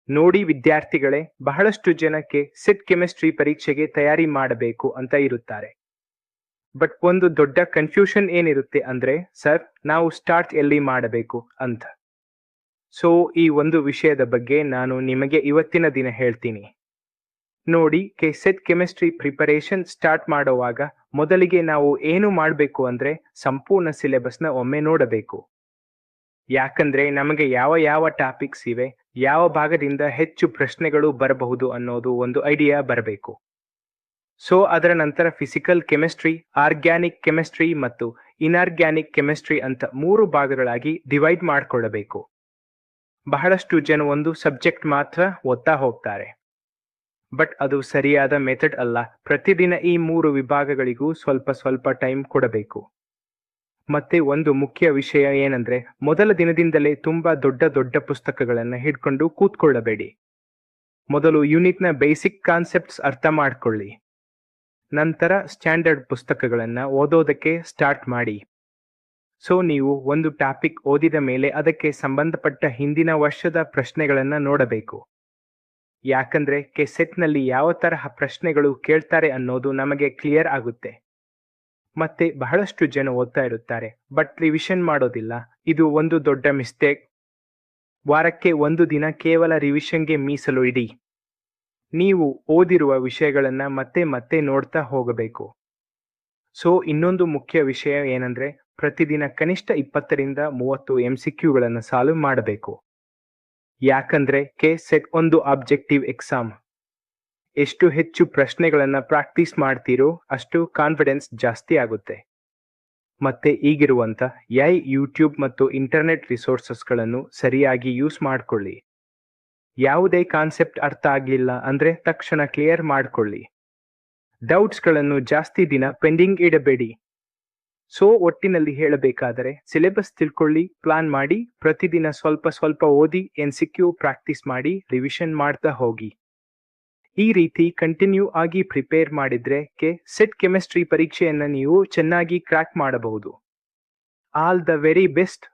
ನೋಡಿ ವಿದ್ಯಾರ್ಥಿಗಳೇ, ಬಹಳಷ್ಟು ಜನಕ್ಕೆ ಸೆಟ್ ಕೆಮಿಸ್ಟ್ರಿ ಪರೀಕ್ಷೆಗೆ ತಯಾರಿ ಮಾಡಬೇಕು ಅಂತ ಇರುತ್ತಾರೆ. ಬಟ್ ಒಂದು ದೊಡ್ಡ ಕನ್ಫ್ಯೂಷನ್ ಏನಿರುತ್ತೆ ಅಂದ್ರೆ, ಸರ್ ನಾವು ಸ್ಟಾರ್ಟ್ ಎಲ್ಲಿ ಮಾಡಬೇಕು ಅಂತ. ಸೊ ಈ ಒಂದು ವಿಷಯದ ಬಗ್ಗೆ ನಾನು ನಿಮಗೆ ಇವತ್ತಿನ ದಿನ ಹೇಳ್ತೀನಿ. ನೋಡಿ, ಸೆಟ್ ಕೆಮಿಸ್ಟ್ರಿ ಪ್ರಿಪರೇಷನ್ ಸ್ಟಾರ್ಟ್ ಮಾಡುವಾಗ ಮೊದಲಿಗೆ ನಾವು ಏನು ಮಾಡಬೇಕು ಅಂದ್ರೆ ಸಂಪೂರ್ಣ ಸಿಲೆಬಸ್ನ ಒಮ್ಮೆ ನೋಡಬೇಕು. ಯಾಕಂದ್ರೆ ನಮಗೆ ಯಾವ ಯಾವ ಟಾಪಿಕ್ಸ್ ಇವೆ, ಯಾವ ಭಾಗದಿಂದ ಹೆಚ್ಚು ಪ್ರಶ್ನೆಗಳು ಬರಬಹುದು ಅನ್ನೋದು ಒಂದು ಐಡಿಯಾ ಬರಬೇಕು. ಸೊ ಅದರ ನಂತರ ಫಿಸಿಕಲ್ ಕೆಮಿಸ್ಟ್ರಿ, ಆರ್ಗ್ಯಾನಿಕ್ ಕೆಮಿಸ್ಟ್ರಿ ಮತ್ತು ಇನ್ಆರ್ಗ್ಯಾನಿಕ್ ಕೆಮಿಸ್ಟ್ರಿ ಅಂತ 3 ಭಾಗಗಳಾಗಿ ಡಿವೈಡ್ ಮಾಡಿಕೊಳ್ಳಬೇಕು. ಬಹಳಷ್ಟು ಜನ ಒಂದು ಸಬ್ಜೆಕ್ಟ್ ಮಾತ್ರ ಓದ್ತಾ ಹೋಗ್ತಾರೆ. ಬಟ್ ಅದು ಸರಿಯಾದ ಮೆಥಡ್ ಅಲ್ಲ. ಪ್ರತಿದಿನ ಈ 3 ವಿಭಾಗಗಳಿಗೂ ಸ್ವಲ್ಪ ಸ್ವಲ್ಪ ಟೈಮ್ ಕೊಡಬೇಕು. ಮತ್ತೆ ಒಂದು ಮುಖ್ಯ ವಿಷಯ ಏನಂದ್ರೆ, ಮೊದಲ ದಿನದಿಂದಲೇ ತುಂಬಾ ದೊಡ್ಡ ಪುಸ್ತಕಗಳನ್ನು ಹಿಡ್ಕೊಂಡು ಕೂತ್ಕೊಳ್ಳಬೇಡಿ. ಮೊದಲು ಯೂನಿಟ್ನ ಬೇಸಿಕ್ ಕಾನ್ಸೆಪ್ಟ್ಸ್ ಅರ್ಥ ಮಾಡ್ಕೊಳ್ಳಿ. ನಂತರ ಸ್ಟ್ಯಾಂಡರ್ಡ್ ಪುಸ್ತಕಗಳನ್ನು ಓದೋದಕ್ಕೆ ಸ್ಟಾರ್ಟ್ ಮಾಡಿ. ಸೊ ನೀವು ಒಂದು ಟಾಪಿಕ್ ಓದಿದ ಮೇಲೆ ಅದಕ್ಕೆ ಸಂಬಂಧಪಟ್ಟ ಹಿಂದಿನ ವರ್ಷದ ಪ್ರಶ್ನೆಗಳನ್ನು ನೋಡಬೇಕು. ಯಾಕಂದ್ರೆ ಸೆಟ್ನಲ್ಲಿ ಯಾವ ತರಹ ಪ್ರಶ್ನೆಗಳು ಕೇಳ್ತಾರೆ ಅನ್ನೋದು ನಮಗೆ ಕ್ಲಿಯರ್ ಆಗುತ್ತೆ. ಮತ್ತೆ ಬಹಳಷ್ಟು ಜನ ಓದ್ತಾ ಇರುತ್ತಾರೆ ಬಟ್ ರಿವಿಷನ್ ಮಾಡೋದಿಲ್ಲ. ಇದು ಒಂದು ದೊಡ್ಡ ಮಿಸ್ಟೇಕ್. ವಾರಕ್ಕೆ 1 ದಿನ ಕೇವಲ ರಿವಿಷನ್ಗೆ ಮೀಸಲು ಇಡಿ. ನೀವು ಓದಿರುವ ವಿಷಯಗಳನ್ನ ಮತ್ತೆ ನೋಡ್ತಾ ಹೋಗಬೇಕು. ಸೊ ಇನ್ನೊಂದು ಮುಖ್ಯ ವಿಷಯ ಏನಂದ್ರೆ, ಪ್ರತಿದಿನ ಕನಿಷ್ಠ 20 ರಿಂದ 30 MCQಗಳನ್ನು ಸಾಲ್ವ್ ಮಾಡಬೇಕು. ಯಾಕಂದ್ರೆ ಸೆಟ್ ಒಂದು ಆಬ್ಜೆಕ್ಟಿವ್ ಎಕ್ಸಾಮ್. ಎಷ್ಟು ಹೆಚ್ಚು ಪ್ರಶ್ನೆಗಳನ್ನ ಪ್ರಾಕ್ಟೀಸ್ ಮಾಡ್ತೀರೋ ಅಷ್ಟು ಕಾನ್ಫಿಡೆನ್ಸ್ ಜಾಸ್ತಿ ಆಗುತ್ತೆ. ಮತ್ತೆ ಈಗಿರುವಂತ ಯೂಟ್ಯೂಬ್ ಮತ್ತು ಇಂಟರ್ನೆಟ್ ರಿಸೋರ್ಸಸ್ಗಳನ್ನು ಸರಿಯಾಗಿ ಯೂಸ್ ಮಾಡ್ಕೊಳ್ಳಿ. ಯಾವುದೇ ಕಾನ್ಸೆಪ್ಟ್ ಅರ್ಥ ಆಗ್ಲಿಲ್ಲ ಅಂದ್ರೆ ತಕ್ಷಣ ಕ್ಲಿಯರ್ ಮಾಡ್ಕೊಳ್ಳಿ. ಡೌಟ್ಸ್ಗಳನ್ನು ಜಾಸ್ತಿ ದಿನ ಪೆಂಡಿಂಗ್ ಇಡಬೇಡಿ. ಸೊ ಒಟ್ಟಿನಲ್ಲಿ ಹೇಳಬೇಕಾದರೆ, ಸಿಲೆಬಸ್ ತಿಳ್ಕೊಳ್ಳಿ, ಪ್ಲಾನ್ ಮಾಡಿ, ಪ್ರತಿದಿನ ಸ್ವಲ್ಪ ಓದಿ, MCQ ಪ್ರಾಕ್ಟೀಸ್ ಮಾಡಿ, ರಿವಿಷನ್ ಮಾಡ್ತಾ ಹೋಗಿ. ಈ ರೀತಿ ಕಂಟಿನ್ಯೂ ಆಗಿ ಪ್ರಿಪೇರ್ ಮಾಡಿದ್ರೆ ಸೆಟ್ ಕೆಮಿಸ್ಟ್ರಿ ಪರೀಕ್ಷೆಯನ್ನ ನೀವು ಚೆನ್ನಾಗಿ ಕ್ರ್ಯಾಕ್ ಮಾಡಬಹುದು. All the very best.